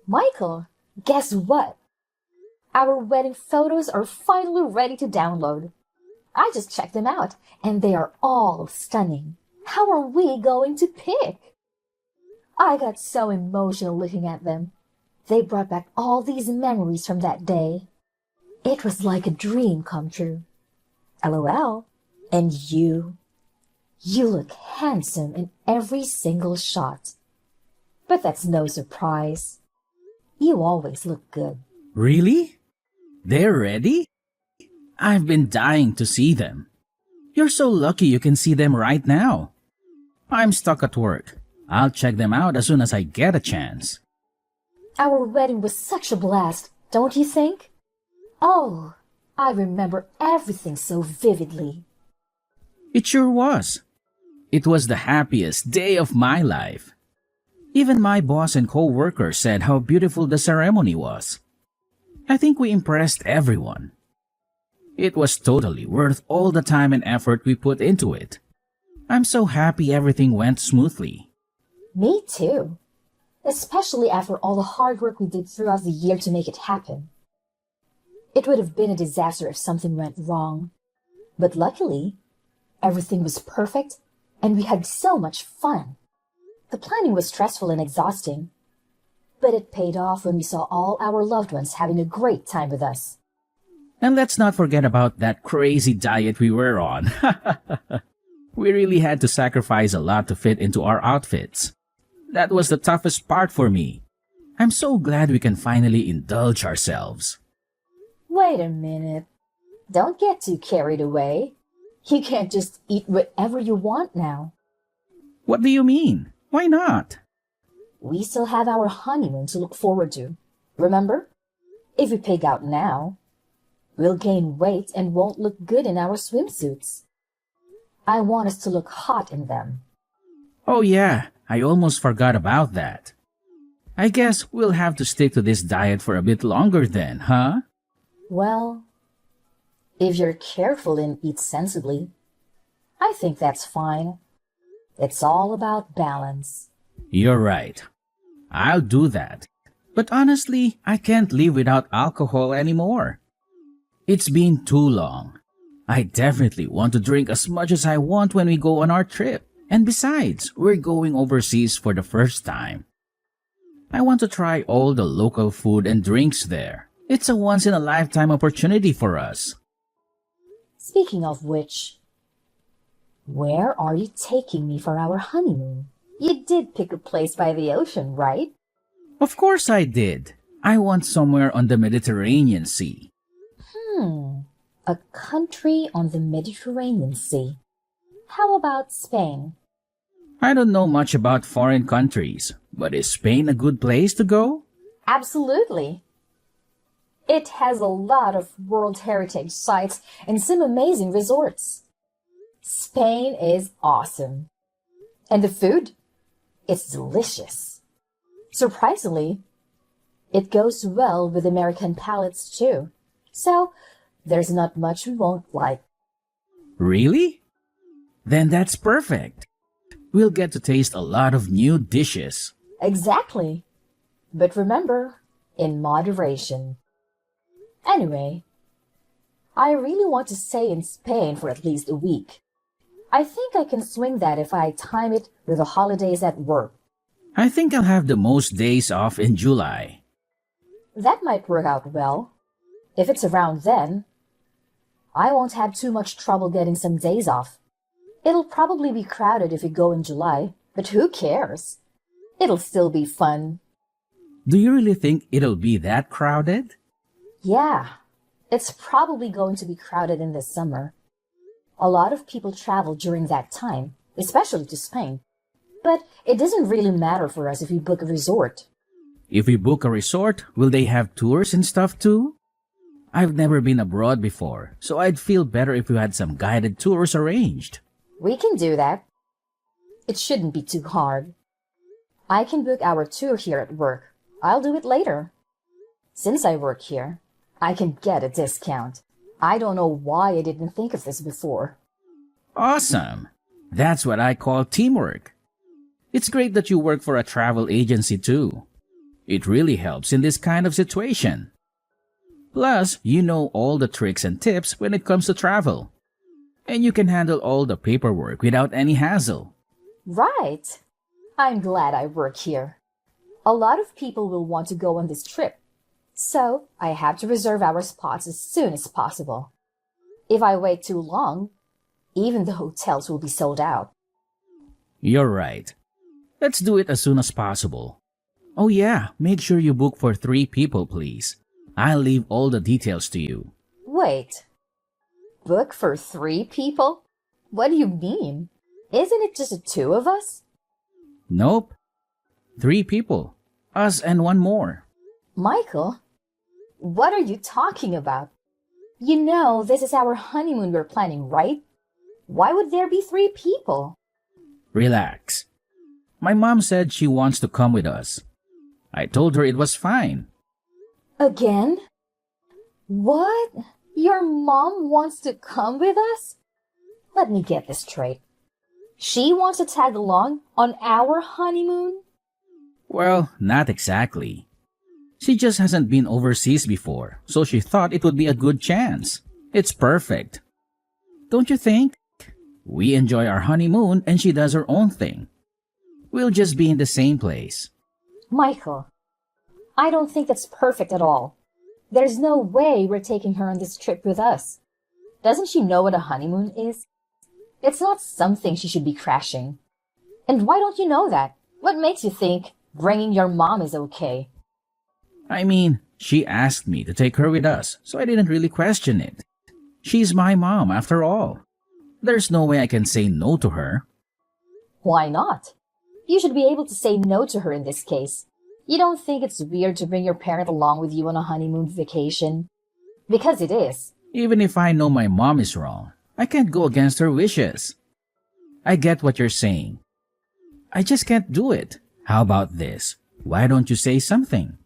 Michael, guess what? Our wedding photos are finally ready to download. I just checked them out, and they are all stunning. How are we going to pick? I got so emotional looking at them. They brought back all these memories from that day. It was like a dream come true. LOL. And you look handsome in every single shot. But that's no surprise. You always look good. Really? They're ready? I've been dying to see them. You're so lucky you can see them right now. I'm stuck at work. I'll check them out as soon as I get a chance. Our wedding was such a blast, don't you think? Oh, I remember everything so vividly. It sure was. It was the happiest day of my life. Even my boss and co-workers said how beautiful the ceremony was. I think we impressed everyone. It was totally worth all the time and effort we put into it. I'm so happy everything went smoothly. Me too. Especially after all the hard work we did throughout the year to make it happen. It would have been a disaster if something went wrong. But luckily, everything was perfect and we had so much fun. The planning was stressful and exhausting, but it paid off when we saw all our loved ones having a great time with us. And let's not forget about that crazy diet we were on. We really had to sacrifice a lot to fit into our outfits. That was the toughest part for me. I'm so glad we can finally indulge ourselves. Wait a minute. Don't get too carried away. You can't just eat whatever you want now. What do you mean? Why not? We still have our honeymoon to look forward to. Remember? If we pig out now, we'll gain weight and won't look good in our swimsuits. I want us to look hot in them. Oh yeah, I almost forgot about that. I guess we'll have to stick to this diet for a bit longer then, huh? Well, if you're careful and eat sensibly, I think that's fine. It's all about balance. You're right. I'll do that. But honestly, I can't live without alcohol anymore. It's been too long. I definitely want to drink as much as I want when we go on our trip. And besides, we're going overseas for the first time. I want to try all the local food and drinks there. It's a once-in-a-lifetime opportunity for us. Speaking of which, where are you taking me for our honeymoon? You did pick a place by the ocean, right? Of course I did. I want somewhere on the Mediterranean Sea. A country on the Mediterranean Sea. How about Spain? I don't know much about foreign countries, but is Spain a good place to go? Absolutely. It has a lot of World Heritage sites and some amazing resorts. Spain is awesome. And the food? It's delicious. Surprisingly, it goes well with American palates too. So, there's not much we won't like. Really? Then that's perfect. We'll get to taste a lot of new dishes. Exactly. But remember, in moderation. Anyway, I really want to stay in Spain for at least a week. I think I can swing that if I time it with the holidays at work. I think I'll have the most days off in July. That might work out well. If it's around then, I won't have too much trouble getting some days off. It'll probably be crowded if we go in July, but who cares? It'll still be fun. Do you really think it'll be that crowded? Yeah, it's probably going to be crowded in the summer. A lot of people travel during that time, especially to Spain. But it doesn't really matter for us if we book a resort. If we book a resort, will they have tours and stuff too? I've never been abroad before, so I'd feel better if we had some guided tours arranged. We can do that. It shouldn't be too hard. I can book our tour here at work. I'll do it later. Since I work here, I can get a discount. I don't know why I didn't think of this before. Awesome! That's what I call teamwork. It's great that you work for a travel agency too. It really helps in this kind of situation. Plus, you know all the tricks and tips when it comes to travel. And you can handle all the paperwork without any hassle. Right. I'm glad I work here. A lot of people will want to go on this trip, so I have to reserve our spots as soon as possible. If I wait too long, even the hotels will be sold out. You're right. Let's do it as soon as possible. Oh yeah, make sure you book for 3 people, please. I'll leave all the details to you. Wait, book for 3 people? What do you mean? Isn't it just the 2 of us? Nope. 3 people. Us and 1 more. Michael, what are you talking about? You know this is our honeymoon we're planning, right? Why would there be 3 people? Relax. My mom said she wants to come with us. I told her it was fine. Again? What? Your mom wants to come with us? Let me get this straight. She wants to tag along on our honeymoon? Well, not exactly. She just hasn't been overseas before, so she thought it would be a good chance. It's perfect. Don't you think? We enjoy our honeymoon and she does her own thing. We'll just be in the same place. Michael, I don't think that's perfect at all. There's no way we're taking her on this trip with us. Doesn't she know what a honeymoon is? It's not something she should be crashing. And why don't you know that? What makes you think bringing your mom is okay? I mean, she asked me to take her with us, so I didn't really question it. She's my mom, after all. There's no way I can say no to her. Why not? You should be able to say no to her in this case. You don't think it's weird to bring your parent along with you on a honeymoon vacation? Because it is. Even if I know my mom is wrong, I can't go against her wishes. I get what you're saying. I just can't do it. How about this? Why don't you say something?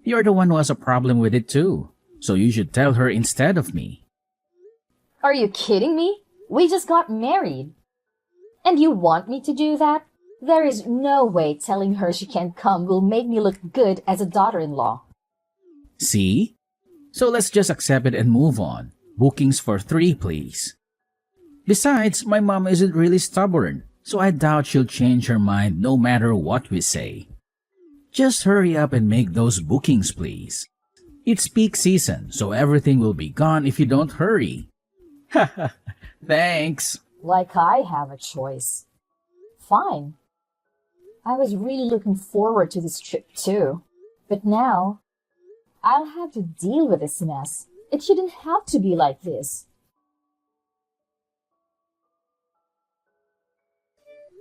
You're the one who has a problem with it too, so you should tell her instead of me. Are you kidding me? We just got married. And you want me to do that? There is no way telling her she can't come will make me look good as a daughter-in-law. See? So let's just accept it and move on. Bookings for 3, please. Besides, my mom isn't really stubborn, so I doubt she'll change her mind no matter what we say. Just hurry up and make those bookings, please. It's peak season, so everything will be gone if you don't hurry. Haha, thanks. Like I have a choice. Fine. I was really looking forward to this trip too. But now, I'll have to deal with this mess. It shouldn't have to be like this.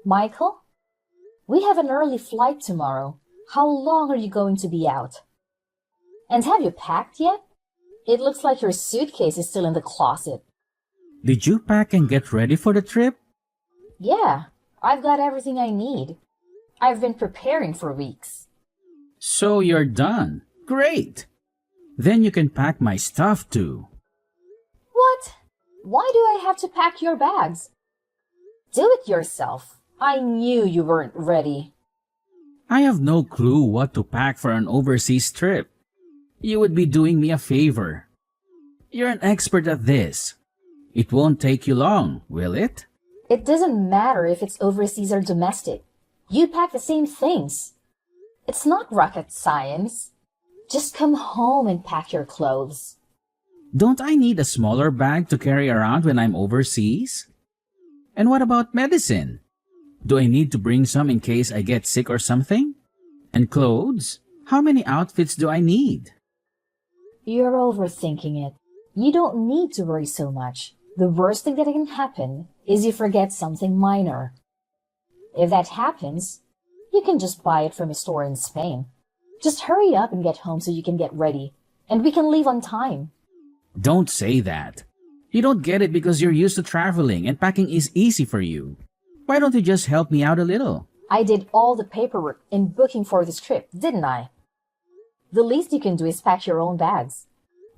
Michael, we have an early flight tomorrow. How long are you going to be out? And have you packed yet? It looks like your suitcase is still in the closet. Did you pack and get ready for the trip? Yeah, I've got everything I need. I've been preparing for weeks. So you're done. Great. Then you can pack my stuff too. What? Why do I have to pack your bags? Do it yourself. I knew you weren't ready. I have no clue what to pack for an overseas trip. You would be doing me a favor. You're an expert at this. It won't take you long, will it? It doesn't matter if it's overseas or domestic. You pack the same things. It's not rocket science. Just come home and pack your clothes. Don't I need a smaller bag to carry around when I'm overseas? And what about medicine? Do I need to bring some in case I get sick or something? And clothes? How many outfits do I need? You're overthinking it. You don't need to worry so much. The worst thing that can happen is you forget something minor. If that happens, you can just buy it from a store in Spain. Just hurry up and get home so you can get ready, and we can leave on time. Don't say that. You don't get it because you're used to traveling and packing is easy for you. Why don't you just help me out a little? I did all the paperwork in booking for this trip, didn't I? The least you can do is pack your own bags.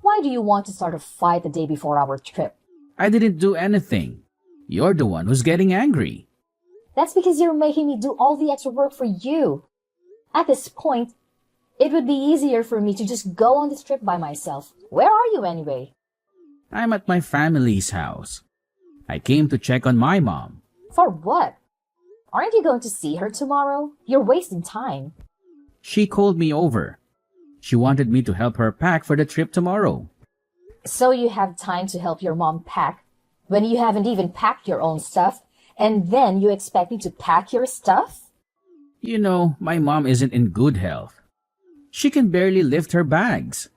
Why do you want to start a fight the day before our trip? I didn't do anything. You're the one who's getting angry. That's because you're making me do all the extra work for you. At this point, It would be easier for me to just go on this trip by myself. Where are you anyway? I'm at my family's house. I came to check on my mom. For what? Aren't you going to see her tomorrow? You're wasting time. She called me over. She wanted me to help her pack for the trip tomorrow. So you have time to help your mom pack when you haven't even packed your own stuff, and then you expect me to pack your stuff? You know, my mom isn't in good health. She can barely lift her bags.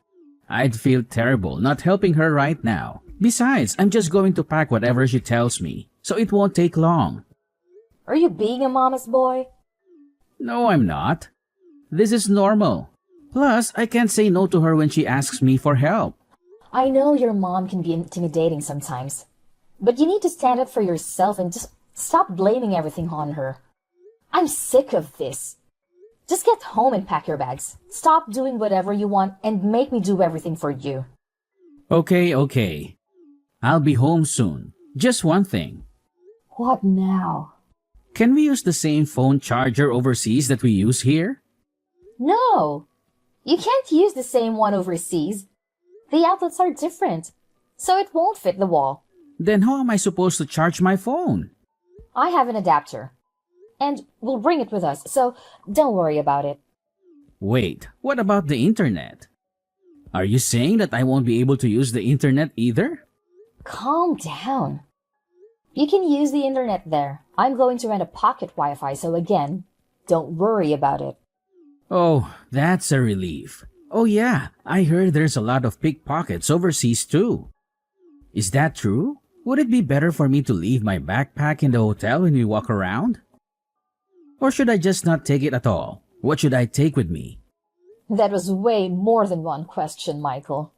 I'd feel terrible not helping her right now. Besides, I'm just going to pack whatever she tells me, so it won't take long. Are you being a mama's boy? No, I'm not. This is normal. Plus, I can't say no to her when she asks me for help. I know your mom can be intimidating sometimes, but you need to stand up for yourself and just stop blaming everything on her. I'm sick of this. Just get home and pack your bags. Stop doing whatever you want and make me do everything for you. Okay. I'll be home soon. Just one thing. What now? Can we use the same phone charger overseas that we use here? No, you can't use the same one overseas. The outlets are different, so it won't fit the wall. Then how am I supposed to charge my phone? I have an adapter, and we'll bring it with us, so don't worry about it. Wait, what about the internet? Are you saying that I won't be able to use the internet either? Calm down. You can use the internet there. I'm going to rent a pocket Wi-Fi, so again, don't worry about it. Oh, that's a relief. Oh yeah, I heard there's a lot of pickpockets overseas too. Is that true? Would it be better for me to leave my backpack in the hotel when we walk around? Or should I just not take it at all? What should I take with me? That was way more than one question, Michael.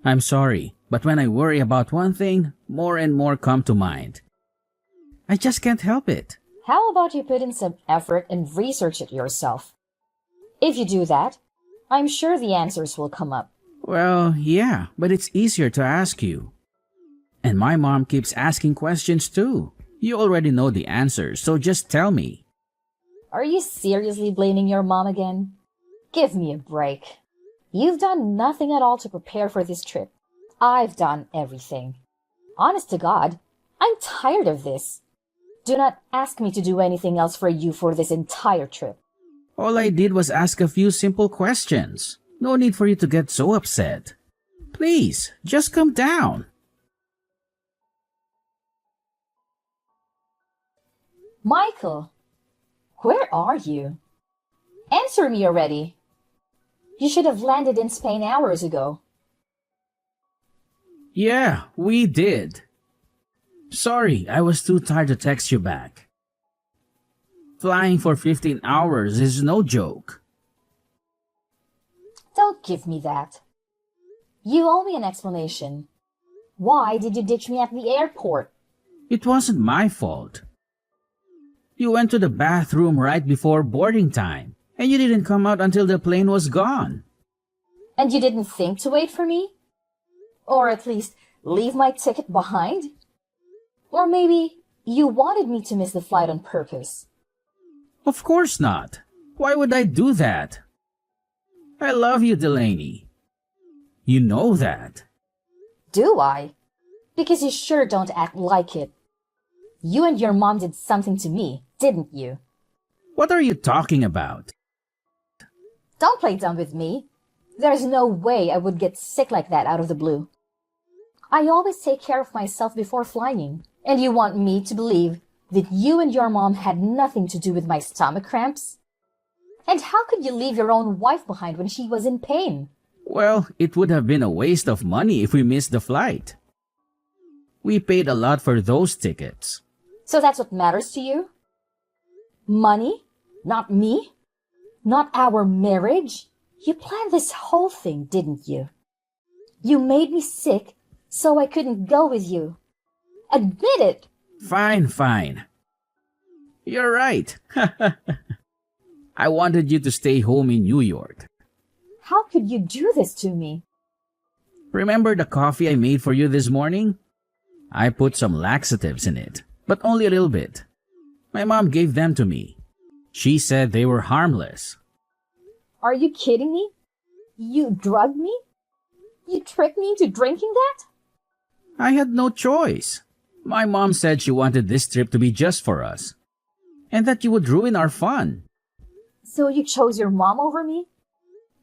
I'm sorry, but when I worry about one thing, more and more come to mind. I just can't help it. How about you put in some effort and research it yourself? If you do that, I'm sure the answers will come up. Well, yeah, but it's easier to ask you. And my mom keeps asking questions too. You already know the answers, so just tell me. Are you seriously blaming your mom again? Give me a break. You've done nothing at all to prepare for this trip. I've done everything. Honest to God, I'm tired of this. Do not ask me to do anything else for you for this entire trip. All I did was ask a few simple questions. No need for you to get so upset. Please, just come down. Michael, where are you? Answer me already. You should have landed in Spain hours ago. Yeah, we did. Sorry, I was too tired to text you back. Flying for 15 hours is no joke. Don't give me that. You owe me an explanation. Why did you ditch me at the airport? It wasn't my fault. You went to the bathroom right before boarding time, and you didn't come out until the plane was gone. And you didn't think to wait for me? Or at least leave my ticket behind? Or maybe you wanted me to miss the flight on purpose? Of course not. Why would I do that? I love you, Delaney. You know that. Do I? Because you sure don't act like it. You and your mom did something to me, didn't you? What are you talking about? Don't play dumb with me. There's no way I would get sick like that out of the blue. I always take care of myself before flying, and you want me to believe that you and your mom had nothing to do with my stomach cramps? And how could you leave your own wife behind when she was in pain? Well, it would have been a waste of money if we missed the flight. We paid a lot for those tickets. So that's what matters to you? Money? Not me? Not our marriage? You planned this whole thing, didn't you? You made me sick so I couldn't go with you. Admit it! Fine. You're right. I wanted you to stay home in New York. How could you do this to me? Remember the coffee I made for you this morning? I put some laxatives in it, but only a little bit. My mom gave them to me. She said they were harmless. Are you kidding me? You drugged me? You tricked me into drinking that? I had no choice. My mom said she wanted this trip to be just for us, and that you would ruin our fun. So you chose your mom over me?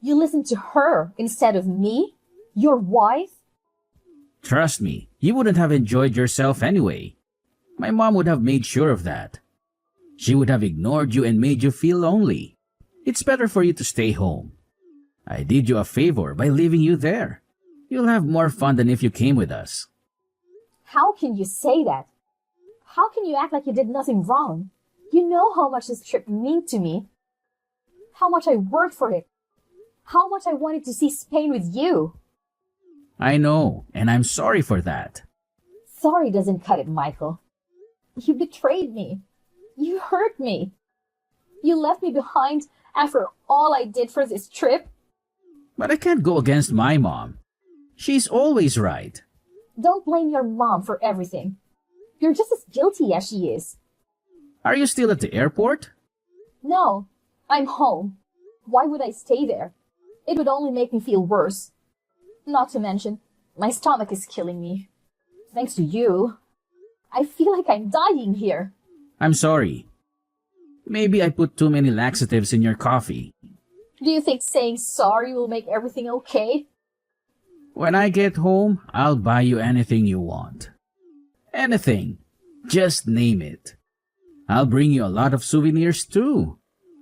You listened to her instead of me? Your wife? Trust me, you wouldn't have enjoyed yourself anyway. My mom would have made sure of that. She would have ignored you and made you feel lonely. It's better for you to stay home. I did you a favor by leaving you there. You'll have more fun than if you came with us. How can you say that? How can you act like you did nothing wrong? You know how much this trip meant to me. How much I worked for it. How much I wanted to see Spain with you. I know, and I'm sorry for that. Sorry doesn't cut it, Michael. You betrayed me. You hurt me. You left me behind after all I did for this trip. But I can't go against my mom. She's always right. Don't blame your mom for everything. You're just as guilty as she is. Are you still at the airport? No, I'm home. Why would I stay there? It would only make me feel worse. Not to mention, my stomach is killing me. Thanks to you, I feel like I'm dying here. I'm sorry. Maybe I put too many laxatives in your coffee. Do you think saying sorry will make everything okay? When I get home, I'll buy you anything you want. Anything. Just name it. I'll bring you a lot of souvenirs too.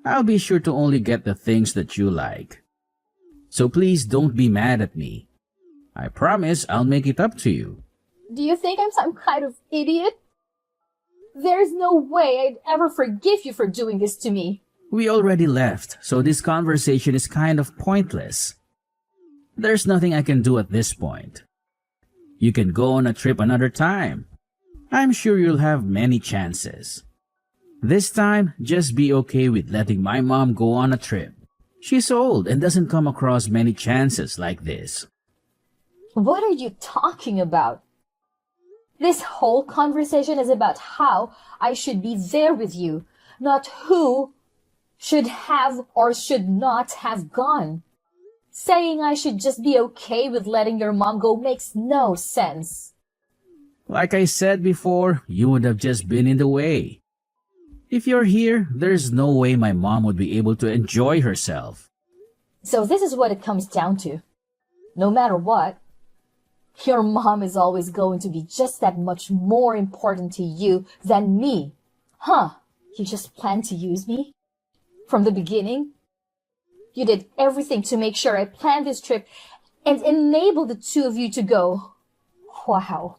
I'll be sure to only get the things that you like. So please don't be mad at me. I promise I'll make it up to you. Do you think I'm some kind of idiot? There's no way I'd ever forgive you for doing this to me. We already left, so this conversation is kind of pointless. There's nothing I can do at this point. You can go on a trip another time. I'm sure you'll have many chances. This time, just be okay with letting my mom go on a trip. She's old and doesn't come across many chances like this. What are you talking about? This whole conversation is about how I should be there with you, not who should have or should not have gone. Saying I should just be okay with letting your mom go makes no sense. Like I said before, you would have just been in the way. If you're here, there's no way my mom would be able to enjoy herself. So this is what it comes down to. No matter what, your mom is always going to be just that much more important to you than me. Huh? You just planned to use me? From the beginning? You did everything to make sure I planned this trip and enable the two of you to go. Wow.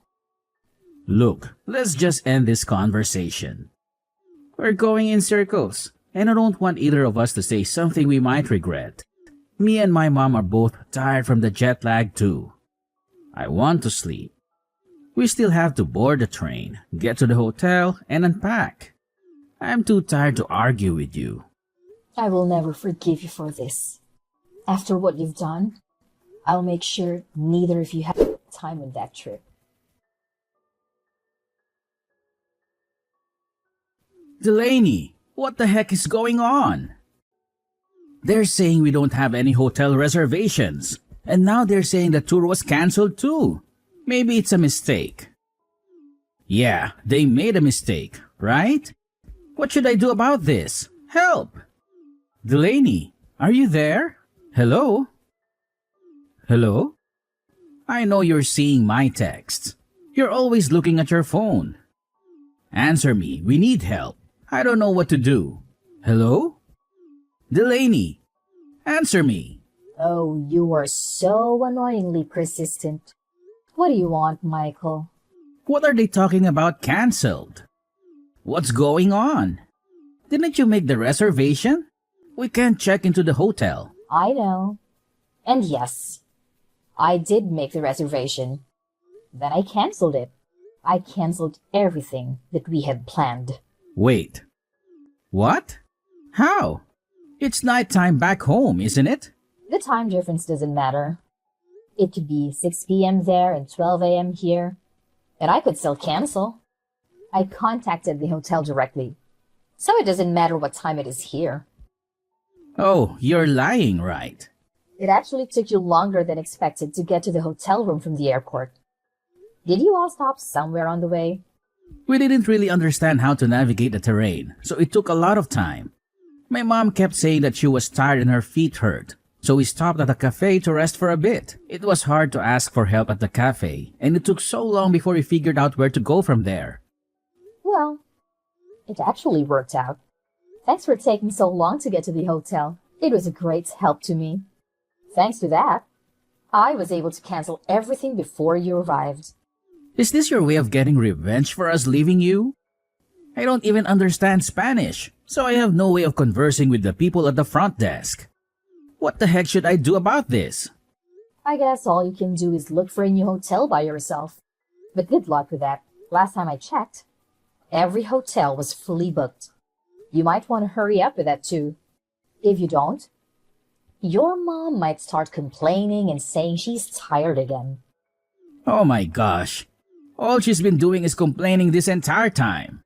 Look, let's just end this conversation. We're going in circles, and I don't want either of us to say something we might regret. Me and my mom are both tired from the jet lag too. I want to sleep. We still have to board the train, get to the hotel, and unpack. I'm too tired to argue with you. I will never forgive you for this. After what you've done, I'll make sure neither of you have time on that trip. Delaney, what the heck is going on? They're saying we don't have any hotel reservations, and now they're saying the tour was cancelled too. Maybe it's a mistake. Yeah, they made a mistake, right? What should I do about this? Help! Delaney, are you there? Hello? Hello? I know you're seeing my texts. You're always looking at your phone. Answer me, we need help. I don't know what to do. Hello? Delaney, answer me. Oh, you are so annoyingly persistent. What do you want, Michael? What are they talking about cancelled? What's going on? Didn't you make the reservation? We can't check into the hotel. I know. And yes, I did make the reservation. Then I cancelled it. I cancelled everything that we had planned. Wait. What? How? It's nighttime back home, isn't it? The time difference doesn't matter. It could be 6 p.m. there and 12 a.m. here. And I could still cancel. I contacted the hotel directly. So it doesn't matter what time it is here. Oh, you're lying, right? It actually took you longer than expected to get to the hotel room from the airport. Did you all stop somewhere on the way? We didn't really understand how to navigate the terrain, so it took a lot of time. My mom kept saying that she was tired and her feet hurt, so we stopped at a cafe to rest for a bit. It was hard to ask for help at the cafe, and it took so long before we figured out where to go from there. Well, it actually worked out. Thanks for taking so long to get to the hotel. It was a great help to me. Thanks to that, I was able to cancel everything before you arrived. Is this your way of getting revenge for us leaving you? I don't even understand Spanish, so I have no way of conversing with the people at the front desk. What the heck should I do about this? I guess all you can do is look for a new hotel by yourself. But good luck with that. Last time I checked, every hotel was fully booked. You might want to hurry up with that too. If you don't, your mom might start complaining and saying she's tired again. Oh my gosh. All she's been doing is complaining this entire time.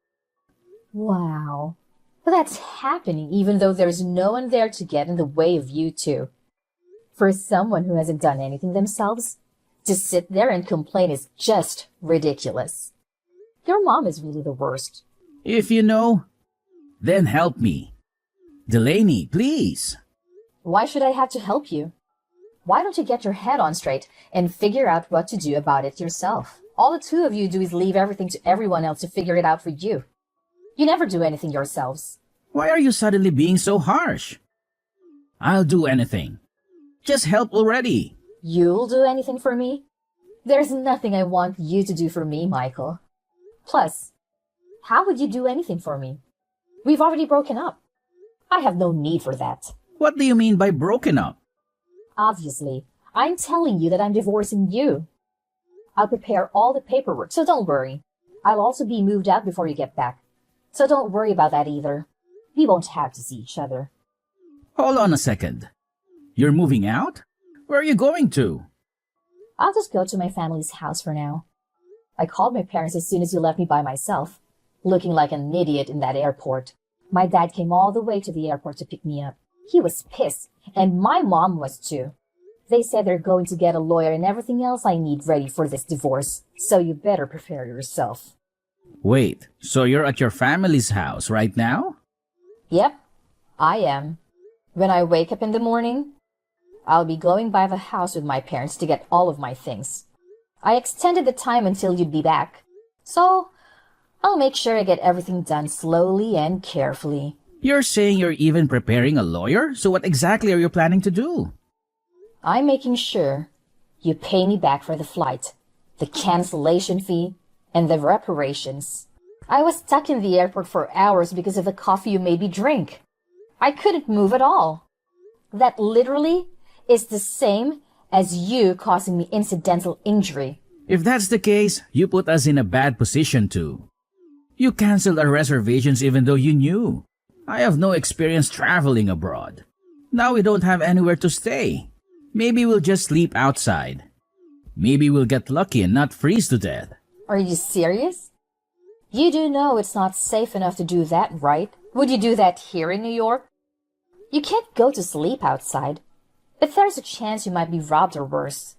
Wow. But that's happening even though there's no one there to get in the way of you two. For someone who hasn't done anything themselves, to sit there and complain is just ridiculous. Your mom is really the worst. If you know, then help me. Delaney, please. Why should I have to help you? Why don't you get your head on straight and figure out what to do about it yourself? All the two of you do is leave everything to everyone else to figure it out for you. You never do anything yourselves. Why are you suddenly being so harsh? I'll do anything. Just help already. You'll do anything for me? There's nothing I want you to do for me, Michael. Plus, how would you do anything for me? We've already broken up. I have no need for that. What do you mean by broken up? Obviously, I'm telling you that I'm divorcing you. I'll prepare all the paperwork, so don't worry. I'll also be moved out before you get back. So don't worry about that either. We won't have to see each other. Hold on a second. You're moving out? Where are you going to? I'll just go to my family's house for now. I called my parents as soon as you left me by myself, looking like an idiot in that airport. My dad came all the way to the airport to pick me up. He was pissed, and my mom was too. They said they're going to get a lawyer and everything else I need ready for this divorce, so you better prepare yourself. Wait, so you're at your family's house right now? Yep, I am. When I wake up in the morning, I'll be going by the house with my parents to get all of my things. I extended the time until you'd be back, so I'll make sure I get everything done slowly and carefully. You're saying you're even preparing a lawyer? So what exactly are you planning to do? I'm making sure you pay me back for the flight, the cancellation fee, and the reparations. I was stuck in the airport for hours because of the coffee you made me drink. I couldn't move at all. That literally is the same as you causing me incidental injury. If that's the case, you put us in a bad position too. You canceled our reservations even though you knew. I have no experience traveling abroad. Now we don't have anywhere to stay. Maybe we'll just sleep outside. Maybe we'll get lucky and not freeze to death. Are you serious? You do know it's not safe enough to do that, right? Would you do that here in New York? You can't go to sleep outside, but there's a chance you might be robbed or worse.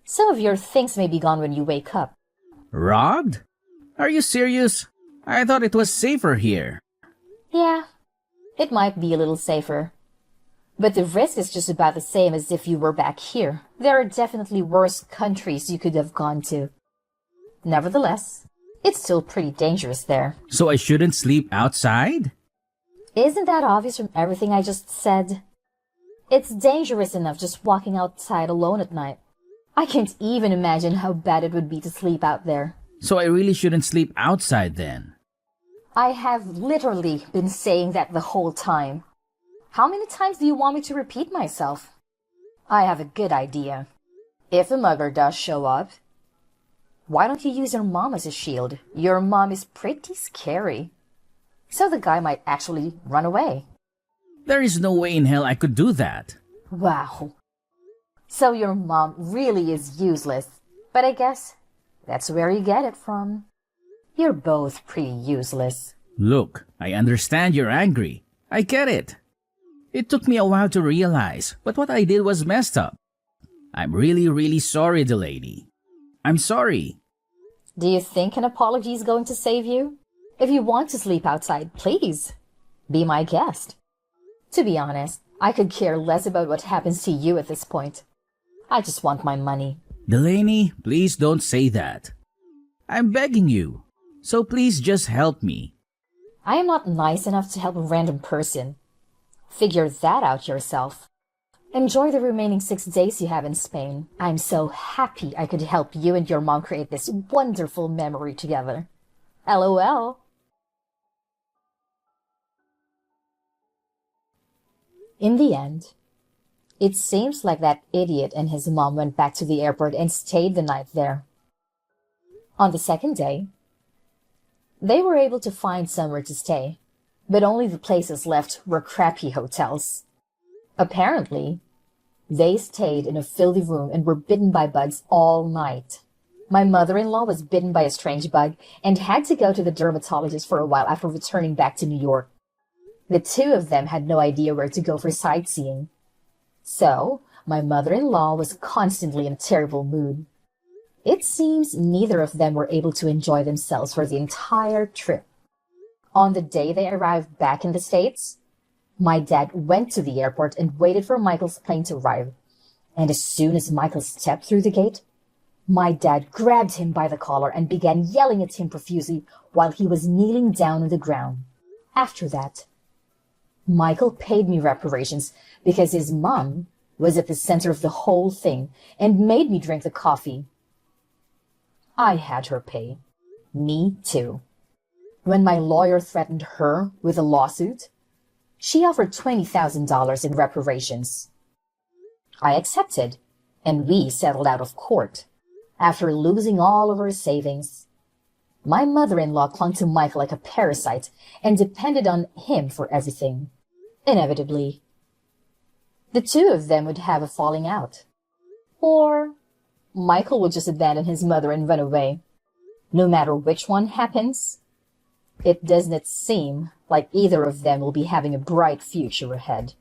Some of your things may be gone when you wake up. Robbed? Are you serious? I thought it was safer here. Yeah, it might be a little safer. But the risk is just about the same as if you were back here. There are definitely worse countries you could have gone to. Nevertheless, it's still pretty dangerous there. So I shouldn't sleep outside? Isn't that obvious from everything I just said? It's dangerous enough just walking outside alone at night. I can't even imagine how bad it would be to sleep out there. So I really shouldn't sleep outside then? I have literally been saying that the whole time. How many times do you want me to repeat myself? I have a good idea. If a mugger does show up, why don't you use your mom as a shield? Your mom is pretty scary. So the guy might actually run away. There is no way in hell I could do that. Wow. So your mom really is useless. But I guess that's where you get it from. You're both pretty useless. Look, I understand you're angry. I get it. It took me a while to realize, but what I did was messed up. I'm really, really sorry, Delaney. I'm sorry. Do you think an apology is going to save you? If you want to sleep outside, please be my guest. To be honest, I could care less about what happens to you at this point. I just want my money. Delaney, please don't say that. I'm begging you. So please just help me. I am not nice enough to help a random person. Figure that out yourself. Enjoy the remaining 6 days you have in Spain. I'm so happy I could help you and your mom create this wonderful memory together. LOL. In the end, it seems like that idiot and his mom went back to the airport and stayed the night there. On the second day, they were able to find somewhere to stay, but only the places left were crappy hotels. Apparently, they stayed in a filthy room and were bitten by bugs all night. My mother-in-law was bitten by a strange bug and had to go to the dermatologist for a while after returning back to New York. The two of them had no idea where to go for sightseeing. So, my mother-in-law was constantly in a terrible mood. It seems neither of them were able to enjoy themselves for the entire trip. On the day they arrived back in the States, my dad went to the airport and waited for Michael's plane to arrive. And as soon as Michael stepped through the gate, my dad grabbed him by the collar and began yelling at him profusely while he was kneeling down on the ground. After that, Michael paid me reparations because his mom was at the center of the whole thing and made me drink the coffee. I had her pay. Me too. When my lawyer threatened her with a lawsuit, she offered $20,000 in reparations. I accepted, and we settled out of court. After losing all of her savings, my mother-in-law clung to Michael like a parasite and depended on him for everything. Inevitably, the two of them would have a falling out. Or Michael would just abandon his mother and run away. No matter which one happens, it does not seem like either of them will be having a bright future ahead.